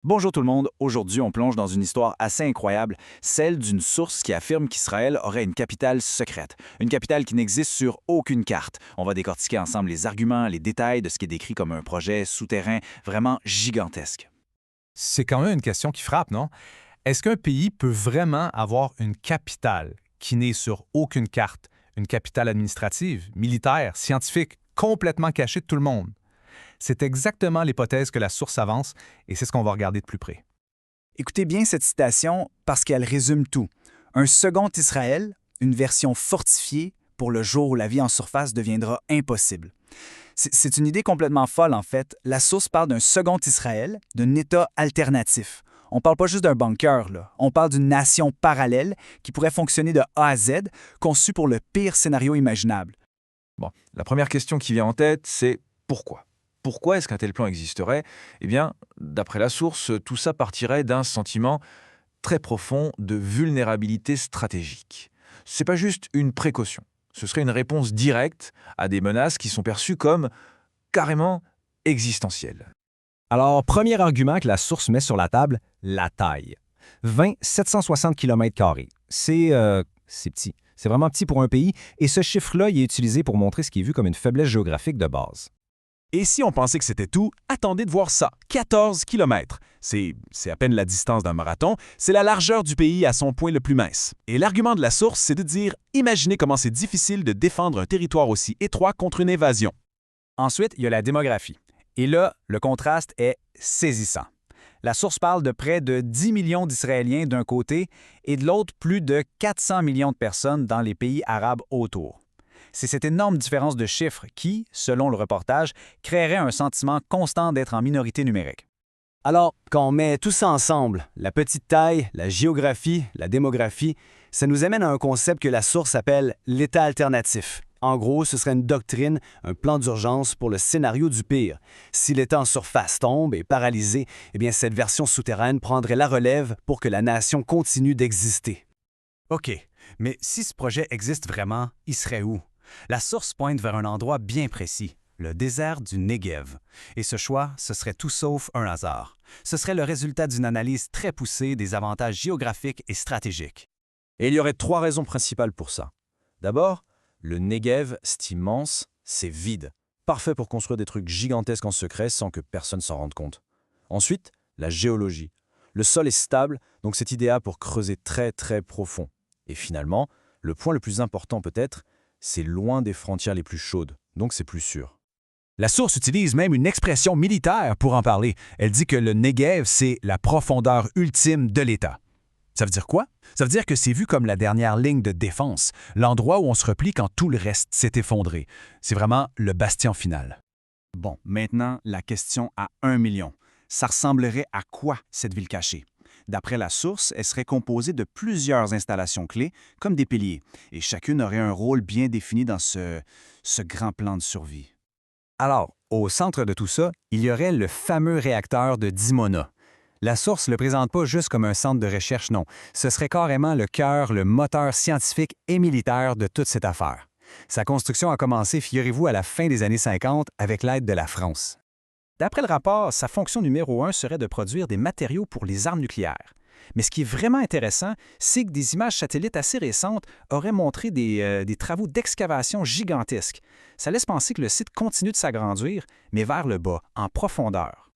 Bonjour tout le monde, aujourd'hui on plonge dans une histoire assez incroyable, celle d'une source qui affirme qu'Israël aurait une capitale secrète, une capitale qui n'existe sur aucune carte. On va décortiquer ensemble les arguments, les détails de ce qui est décrit comme un projet souterrain vraiment gigantesque. C'est quand même une question qui frappe, non? Est-ce qu'un pays peut vraiment avoir une capitale qui n'est sur aucune carte, une capitale administrative, militaire, scientifique, complètement cachée de tout le monde? C'est exactement l'hypothèse que la source avance et c'est ce qu'on va regarder de plus près. Écoutez bien cette citation parce qu'elle résume tout. Un second Israël, une version fortifiée pour le jour où la vie en surface deviendra impossible. C'est une idée complètement folle en fait. La source parle d'un second Israël, d'un État alternatif. On ne parle pas juste d'un bunker, là. On parle d'une nation parallèle qui pourrait fonctionner de A à Z, conçue pour le pire scénario imaginable. Bon, la première question qui vient en tête, c'est pourquoi? Pourquoi est-ce qu'un tel plan existerait? Eh bien, d'après la source, tout ça partirait d'un sentiment très profond de vulnérabilité stratégique. C'est pas juste une précaution. Ce serait une réponse directe à des menaces qui sont perçues comme carrément existentielles. Alors, premier argument que la source met sur la table, la taille. 760 km². C'est petit. C'est vraiment petit pour un pays, et ce chiffre-là, il est utilisé pour montrer ce qui est vu comme une faiblesse géographique de base. Et si on pensait que c'était tout, attendez de voir ça. 14 km. C'est à peine la distance d'un marathon, c'est la largeur du pays à son point le plus mince. Et l'argument de la source, c'est de dire imaginez comment c'est difficile de défendre un territoire aussi étroit contre une invasion. Ensuite, il y a la démographie. Et là, le contraste est saisissant. La source parle de près de 10 millions d'Israéliens d'un côté et de l'autre plus de 400 millions de personnes dans les pays arabes autour. C'est cette énorme différence de chiffres qui, selon le reportage, créerait un sentiment constant d'être en minorité numérique. Alors, quand on met tout ça ensemble, la petite taille, la géographie, la démographie, ça nous amène à un concept que la source appelle l'État alternatif. En gros, ce serait une doctrine, un plan d'urgence pour le scénario du pire. Si l'État en surface tombe et paralysé, eh bien cette version souterraine prendrait la relève pour que la nation continue d'exister. OK, mais si ce projet existe vraiment, il serait où? La source pointe vers un endroit bien précis, le désert du Negev. Et ce choix, ce serait tout sauf un hasard. Ce serait le résultat d'une analyse très poussée des avantages géographiques et stratégiques. Et il y aurait trois raisons principales pour ça. D'abord, le Negev, c'est immense, c'est vide. Parfait pour construire des trucs gigantesques en secret sans que personne s'en rende compte. Ensuite, la géologie. Le sol est stable, donc c'est idéal pour creuser très très profond. Et finalement, le point le plus important peut-être, c'est loin des frontières les plus chaudes, donc c'est plus sûr. La source utilise même une expression militaire pour en parler. Elle dit que le Negev, c'est la profondeur ultime de l'État. Ça veut dire quoi? Ça veut dire que c'est vu comme la dernière ligne de défense, l'endroit où on se replie quand tout le reste s'est effondré. C'est vraiment le bastion final. Bon, maintenant, la question à 1 million. Ça ressemblerait à quoi cette ville cachée? D'après la source, elle serait composée de plusieurs installations clés, comme des piliers, et chacune aurait un rôle bien défini dans ce grand plan de survie. Alors, au centre de tout ça, il y aurait le fameux réacteur de Dimona. La source ne le présente pas juste comme un centre de recherche, non. Ce serait carrément le cœur, le moteur scientifique et militaire de toute cette affaire. Sa construction a commencé, figurez-vous, à la fin des années 50 avec l'aide de la France. D'après le rapport, sa fonction numéro 1 serait de produire des matériaux pour les armes nucléaires. Mais ce qui est vraiment intéressant, c'est que des images satellites assez récentes auraient montré des travaux d'excavation gigantesques. Ça laisse penser que le site continue de s'agrandir, mais vers le bas, en profondeur.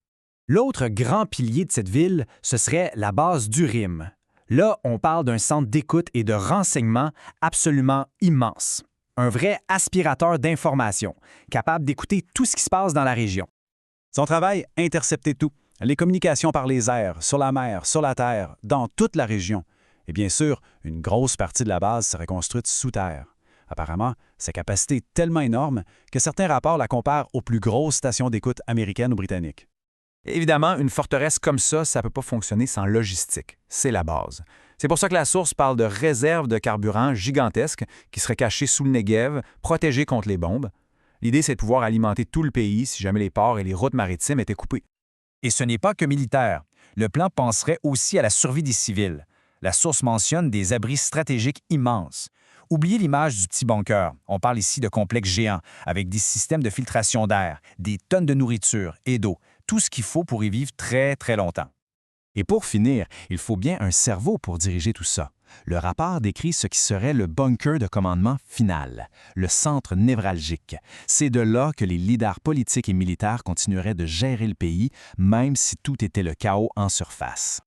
L'autre grand pilier de cette ville, ce serait la base d'Urim. Là, on parle d'un centre d'écoute et de renseignement absolument immense. Un vrai aspirateur d'informations, capable d'écouter tout ce qui se passe dans la région. Son travail, intercepter tout. Les communications par les airs, sur la mer, sur la terre, dans toute la région. Et bien sûr, une grosse partie de la base serait construite sous terre. Apparemment, sa capacité est tellement énorme que certains rapports la comparent aux plus grosses stations d'écoute américaines ou britanniques. Évidemment, une forteresse comme ça ne peut pas fonctionner sans logistique. C'est la base. C'est pour ça que la source parle de réserves de carburant gigantesques qui seraient cachées sous le Negev, protégées contre les bombes. L'idée, c'est de pouvoir alimenter tout le pays si jamais les ports et les routes maritimes étaient coupés. Et ce n'est pas que militaire. Le plan penserait aussi à la survie des civils. La source mentionne des abris stratégiques immenses. Oubliez l'image du petit bunker. On parle ici de complexes géants, avec des systèmes de filtration d'air, des tonnes de nourriture et d'eau, tout ce qu'il faut pour y vivre très, très longtemps. Et pour finir, il faut bien un cerveau pour diriger tout ça. Le rapport décrit ce qui serait le bunker de commandement final, le centre névralgique. C'est de là que les leaders politiques et militaires continueraient de gérer le pays, même si tout était le chaos en surface.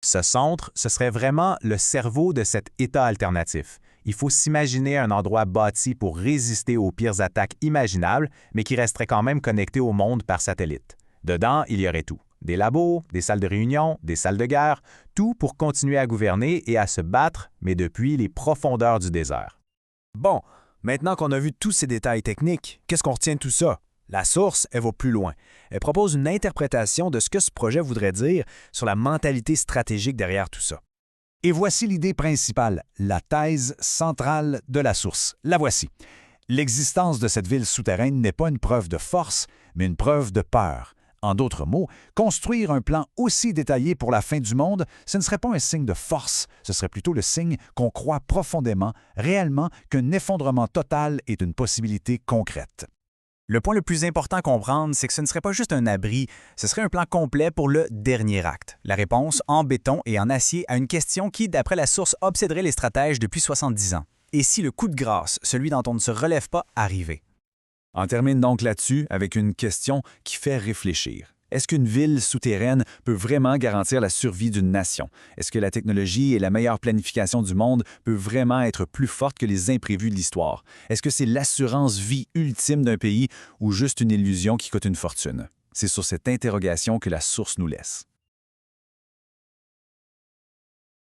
Ce centre, ce serait vraiment le cerveau de cet État alternatif. Il faut s'imaginer un endroit bâti pour résister aux pires attaques imaginables, mais qui resterait quand même connecté au monde par satellite. Dedans, il y aurait tout. Des labos, des salles de réunion, des salles de guerre, tout pour continuer à gouverner et à se battre, mais depuis les profondeurs du désert. Bon, maintenant qu'on a vu tous ces détails techniques, qu'est-ce qu'on retient de tout ça? La source, elle va plus loin. Elle propose une interprétation de ce que ce projet voudrait dire sur la mentalité stratégique derrière tout ça. Et voici l'idée principale, la thèse centrale de la source. La voici. L'existence de cette ville souterraine n'est pas une preuve de force, mais une preuve de peur. En d'autres mots, construire un plan aussi détaillé pour la fin du monde, ce ne serait pas un signe de force, ce serait plutôt le signe qu'on croit profondément, réellement, qu'un effondrement total est une possibilité concrète. Le point le plus important à comprendre, c'est que ce ne serait pas juste un abri, ce serait un plan complet pour le dernier acte. La réponse en béton et en acier à une question qui, d'après la source, obséderait les stratèges depuis 70 ans. Et si le coup de grâce, celui dont on ne se relève pas, arrivait? On termine donc là-dessus avec une question qui fait réfléchir. Est-ce qu'une ville souterraine peut vraiment garantir la survie d'une nation? Est-ce que la technologie et la meilleure planification du monde peuvent vraiment être plus fortes que les imprévus de l'histoire? Est-ce que c'est l'assurance vie ultime d'un pays ou juste une illusion qui coûte une fortune? C'est sur cette interrogation que la source nous laisse.